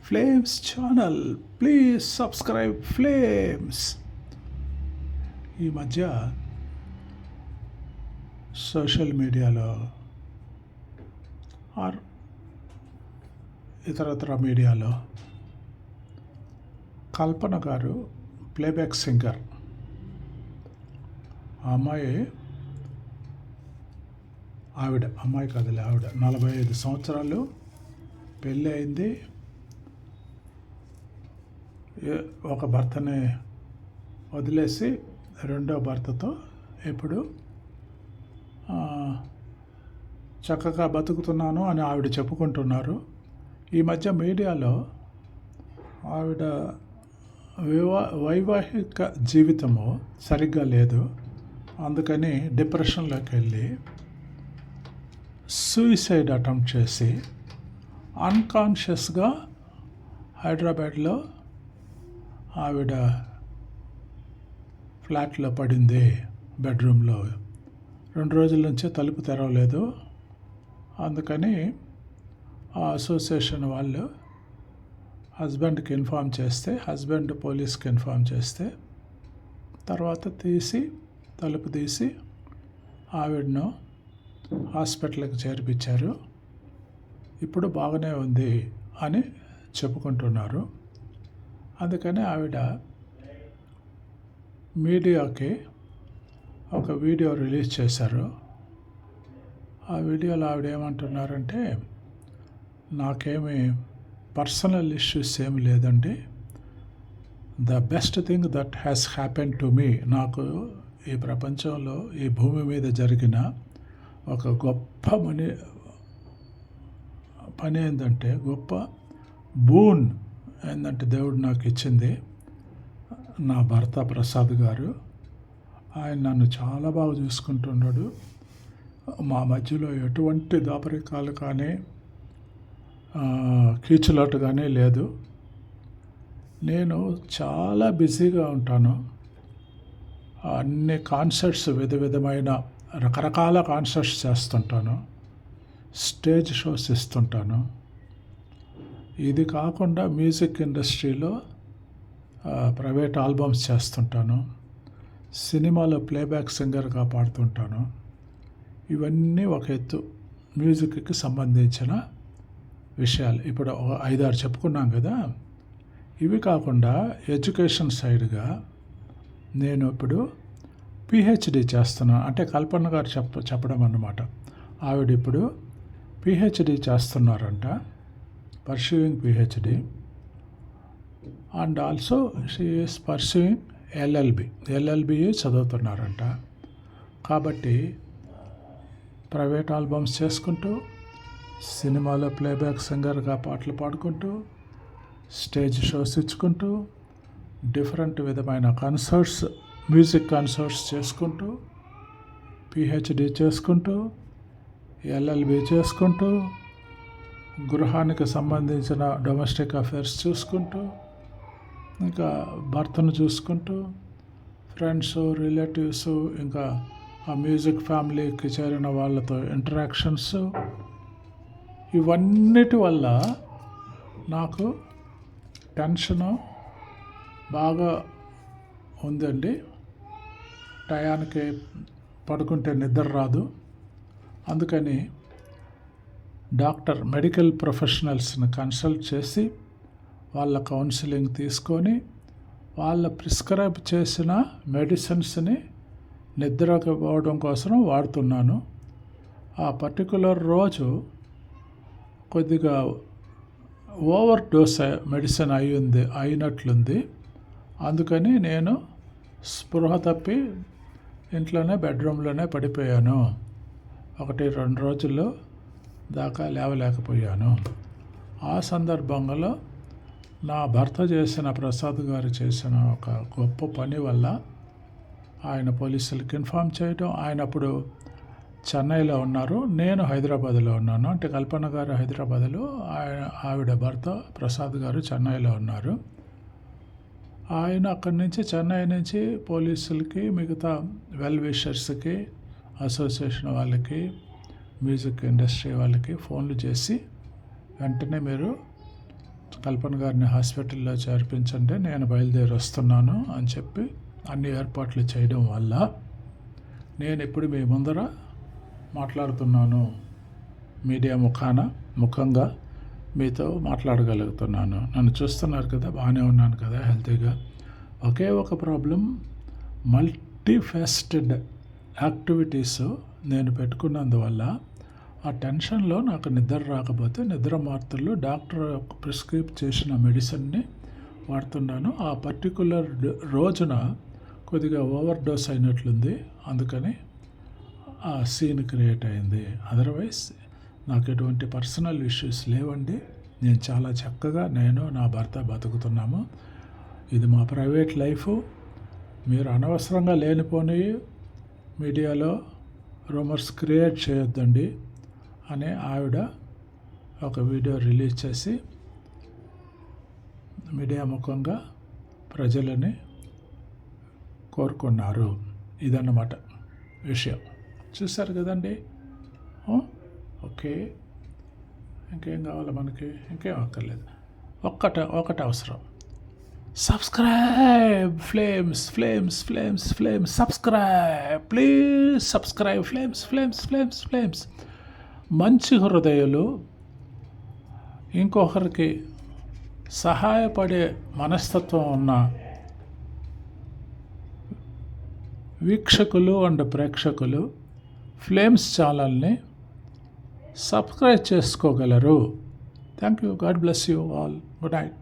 Flames channel. Please subscribe flames. ఈ మధ్య social మీడియాలో ఆర్ ఇతరత్ర మీడియాలో కల్పన గారు ప్లేబ్యాక్ సింగర్, ఆ అమ్మాయి కాదులే, ఆవిడ 45 సంవత్సరాలు, పెళ్ళి అయింది. ఒక భర్తని వదిలేసి రెండో భర్తతో ఇప్పుడు చక్కగా బతుకుతున్నాను అని ఆవిడ చెప్పుకుంటున్నారు. ఈ మధ్య మీడియాలో ఆవిడ వైవాహిక జీవితము సరిగ్గా లేదు, అందుకని డిప్రెషన్లోకి వెళ్ళి సూసైడ్ అటెంప్ట్ చేసి అన్కాన్షియస్గా హైదరాబాద్లో ఆవిడ ఫ్లాట్లో పడింది. బెడ్రూమ్లో 2 రోజుల నుంచి తలుపు తెరవలేదు. అందుకని ఆ అసోసియేషన్ వాళ్ళు హస్బెండ్కి ఇన్ఫామ్ చేస్తే, హస్బెండ్ పోలీస్కి ఇన్ఫామ్ చేస్తే, తర్వాత తలుపు తీసి ఆవిడను హాస్పిటల్కి చేర్పించారు. ఇప్పుడు బాగానే ఉంది అని చెప్పుకుంటున్నారు. అందుకని ఆవిడ మీడియాకి ఒక వీడియో రిలీజ్ చేశారు. ఆ వీడియోలో ఆవిడ ఏమంటున్నారంటే, నాకేమి పర్సనల్ ఇష్యూస్ ఏమి లేదండి, the best thing that has happen to me, నాకు ఈ ప్రపంచంలో ఈ భూమి మీద జరిగిన ఒక గొప్ప పని ఏంటంటే, గొప్ప బూన్ ఏంటంటే దేవుడు నాకు ఇచ్చింది నా భర్త ప్రసాద్ గారు. ఆయన నన్ను చాలా బాగా చూసుకుంటున్నాడు. మా మధ్యలో ఎటువంటి దాపరికాలు కానీ కీచులాట కానీ లేదు. నేను చాలా బిజీగా ఉంటాను. అన్ని కాన్సర్ట్స్, విధమైన రకరకాల కాన్సర్ట్స్ చేస్తుంటాను, స్టేజ్ షోస్ ఇస్తుంటాను. ఇది కాకుండా మ్యూజిక్ ఇండస్ట్రీలో ప్రైవేట్ ఆల్బమ్స్ చేస్తుంటాను, సినిమాలో ప్లేబ్యాక్ సింగర్గా పాడుతుంటాను. ఇవన్నీ ఒక ఎత్తు, మ్యూజిక్కి సంబంధించిన విషయాలు. ఇప్పుడు 5-6 చెప్పుకున్నాం కదా. ఇవి కాకుండా ఎడ్యుకేషన్ సైడ్గా నేను ఇప్పుడు పిహెచ్డి చేస్తున్నాను. అంటే కల్పన గారు చెప్పడం అన్నమాట. ఆవిడ ఇప్పుడు పిహెచ్డి చేస్తున్నారంట, pursuing PhD, and also she is pursuing LLB చదువుతున్నారంట. కాబట్టి ప్రైవేట్ ఆల్బమ్స్ చేసుకుంటూ, సినిమాలో ప్లేబ్యాక్ సింగర్గా పాటలు పాడుకుంటూ, స్టేజ్ షోస్ ఇచ్చుకుంటూ, డిఫరెంట్ విధమైన కన్సర్ట్స్, మ్యూజిక్ కన్సర్ట్స్ చేసుకుంటూ, పిహెచ్డి చేసుకుంటూ, ఎల్ఎల్బి చేసుకుంటూ, గృహానికి సంబంధించిన డొమెస్టిక్ అఫైర్స్ చూసుకుంటూ, ఇంకా భర్తను చూసుకుంటూ, ఫ్రెండ్స్, రిలేటివ్స్, ఇంకా ఆ మ్యూజిక్ ఫ్యామిలీకి చేరిన వాళ్ళతో ఇంటరాక్షన్స్, ఇవన్నిటి వల్ల నాకు టెన్షను బాగా ఉందండి. టయానికి పడుకుంటే నిద్ర రాదు. అందుకని మెడికల్ ప్రొఫెషనల్స్ని కన్సల్ట్ చేసి, వాళ్ళ కౌన్సిలింగ్ తీసుకొని, వాళ్ళ ప్రిస్క్రైబ్ చేసిన మెడిసిన్స్ని నిద్రపోవడం కోసం వాడుతున్నాను. ఆ పర్టికులర్ రోజు కొద్దిగా ఓవర్ డోస్ మెడిసిన్ అయినట్లుంది. అందుకని నేను స్పృహ తప్పి ఇంట్లోనే బెడ్రూమ్లోనే పడిపోయాను. 1-2 రోజుల్లో దాకా లేవలేకపోయాను. ఆ సందర్భంలో నా భర్త ప్రసాద్ గారు చేసిన ఒక గొప్ప పని వల్ల ఆయన పోలీసులకు ఇన్ఫామ్ చేయడం, ఆయన అప్పుడు చెన్నైలో ఉన్నారు, నేను హైదరాబాద్లో ఉన్నాను. అంటే కల్పన గారు హైదరాబాద్లో, ఆవిడ భర్త ప్రసాద్ గారు చెన్నైలో ఉన్నారు. ఆయన అక్కడి నుంచి, చెన్నై నుంచి పోలీసులకి, మిగతా వెల్ విషర్స్కి, అసోసియేషన్ వాళ్ళకి, మ్యూజిక్ ఇండస్ట్రీ వాళ్ళకి ఫోన్లు చేసి వెంటనే మీరు కల్పన గారిని హాస్పిటల్లో చేర్పించండి, నేను బయలుదేరి వస్తున్నాను అని చెప్పి అన్ని ఏర్పాట్లు చేయడం వల్ల నేను ఇప్పుడు మీ ముందర మాట్లాడుతున్నాను. మీడియా ముఖంగా మీతో మాట్లాడగలుగుతున్నాను. నన్ను చూస్తున్నారు కదా, బాగానే ఉన్నాను కదా, హెల్తీగా. ఒకే ఒక ప్రాబ్లం, మల్టీఫాసెటెడ్ యాక్టివిటీస్ నేను పెట్టుకున్నందువల్ల ఆ టెన్షన్లో నాకు నిద్ర రాకపోతే నిద్ర మాత్రలు డాక్టర్ ప్రిస్క్రైబ్ చేసిన మెడిసిన్ని వాడుతున్నాను. ఆ పర్టికులర్ రోజున కొద్దిగా ఓవర్ డోస్ అయినట్లుంది, అందుకని ఆ సీన్ క్రియేట్ అయింది. అదర్వైజ్ నాకు ఎటువంటి పర్సనల్ ఇష్యూస్ లేవండి. నేను చాలా చక్కగా నా భర్త బతుకుతున్నాము. ఇది మా ప్రైవేట్ లైఫ్. మీరు అనవసరంగా లేనిపోని మీడియాలో రూమర్స్ క్రియేట్ చేయొద్దండి అని ఆవిడ ఒక వీడియో రిలీజ్ చేసి మీడియా ముఖంగా ప్రజలని కోరుకున్నారు. ఇదన్నమాట విషయం. చూశారు కదండి. ఓకే, ఇంకేం కావాలి మనకి? ఇంకేం అక్కర్లేదు. ఒకటి అవసరం, subscribe flames flames flames flames subscribe, please subscribe flames flames flames flames. మంచి హృదయాలు, ఇంకొకరికి సహాయపడే మనస్తత్వం ఉన్న వీక్షకులు అండ్ ప్రేక్షకులు ఫ్లేమ్స్ ఛానల్ని సబ్స్క్రైబ్ చేసుకోగలరు. Thank you. God bless you all. Good night.